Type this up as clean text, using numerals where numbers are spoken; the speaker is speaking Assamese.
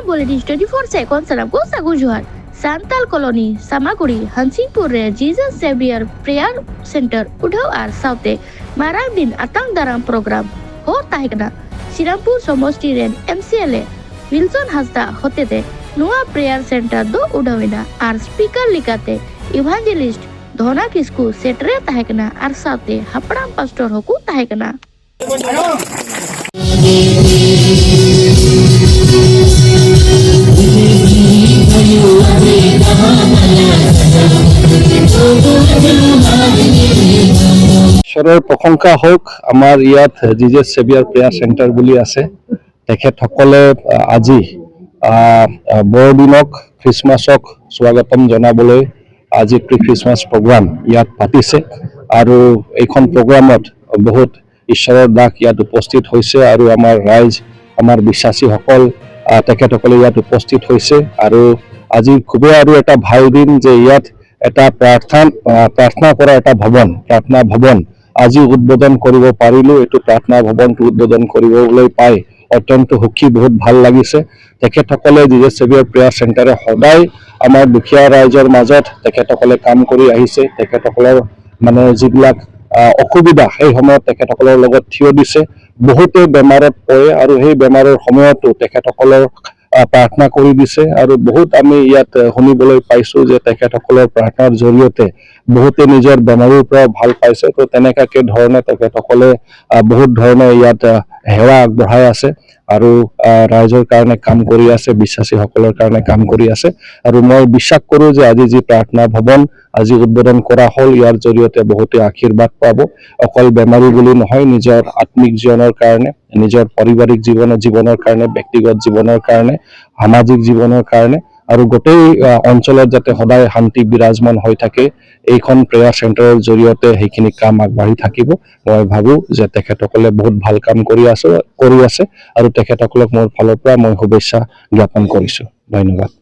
Bolidis 24 seconds sanam ko sagu juhar. Santal Colony, Samaguri, Hansingpur re Jesus Xavier Prayer Center udhaw ar saute marang din atang darang program ho tahekna. Sirampur Somosti ren MCLA Wilson Hasda hotete Noa Prayer Center do udhawena ar speaker likate evangelist Dhona Kisku setre tahekna ar saute hapram pastor hoku tahekna. ঈশ্বৰৰ প্ৰশংসা হোক আমাৰ ইয়াত জিজাছ সেভিয়াৰ প্ৰেয়াৰ চেণ্টাৰ বুলি আছে তেখেতসকলে আজি বৰদিনক খ্ৰীষ্টমাছক স্বাগতম জনাবলৈ আজি প্ৰি খ্ৰীষ্টমাছ প্ৰগ্ৰাম ইয়াত পাতিছে আৰু এইখন প্ৰগ্ৰামত বহুত ঈশ্বৰৰ দাস ইয়াত উপস্থিত হৈছে আৰু আমাৰ ৰাইজ আমাৰ বিশ্বাসীসকল তেখেতসকলে ইয়াত উপস্থিত হৈছে আৰু আজি খুবেই আৰু এটা ভাল দিন যে ইয়াত এটা প্ৰাৰ্থনা কৰা এটা প্ৰাৰ্থনা ভৱন আজি উদ্বোধন কৰিব পাৰিলো এটো প্ৰাৰ্থনা ভৱনটো উদ্বোধন কৰিবলৈ পাই অত্যন্ত সুখী বহুত ভাল লাগিছে তেখেতসকলে জিজাছ সেভিয়াৰ প্ৰেয়াৰ চেণ্টাৰে সদায় আমাৰ দুখীয়া ৰাইজৰ মাজত তেখেতসকলে কাম কৰি আহিছে তেখেতসকলৰ মানে যিবিলাক অসুবিধা সেই সময়ত তেখেতসকলৰ লগত থিয় দিছে বহুতে বেমাৰত পৰে আৰু সেই বেমাৰৰ সময়তো তেখেতসকলৰ প্ৰাৰ্থনা কৰি দিছে আৰু বহুত আমি ইয়াত শুনিবলৈ পাইছো যে তেখেতসকলৰ প্ৰাৰ্থনাৰ জৰিয়তে বহুতে নিজৰ বেমাৰৰ পৰা ভাল পাইছে তো তেনেকাকে ধৰণে তেখেতসকলে বহুত ধৰণে ইয়াত সেৱা আগবঢ়াই আছে আৰু ৰাইজৰ কাৰণে কাম কৰি আছে বিশ্বাসীসকলৰ কাৰণে কাম কৰি আছে আৰু মই বিশ্বাস কৰোঁ যে আজি যি প্ৰাৰ্থনা ভৱন আজি উদ্বোধন কৰা হ'ল ইয়াৰ জৰিয়তে বহুতে আশীৰ্বাদ পাব অকল বেমাৰী বুলি নহয় নিজৰ আত্মিক জীৱনৰ কাৰণে নিজৰ পাৰিবাৰিক জীৱনৰ কাৰণে ব্যক্তিগত জীৱনৰ কাৰণে সামাজিক জীৱনৰ কাৰণে আৰু গোটেই অঞ্চলত যাতে সদায় শান্তি বিৰাজমান হৈ থাকে এইখন প্ৰেয়াৰ চেণ্টাৰৰ জৰিয়তে সেইখিনি কাম আগবাঢ়ি থাকিব মই ভাবো যে তেখেতসকলে বহুত ভাল কাম কৰি আছে আৰু তেখেতসকলক মোৰ ফালৰ পৰা মই শুভেচ্ছা জ্ঞাপন কৰিছো ধন্যবাদ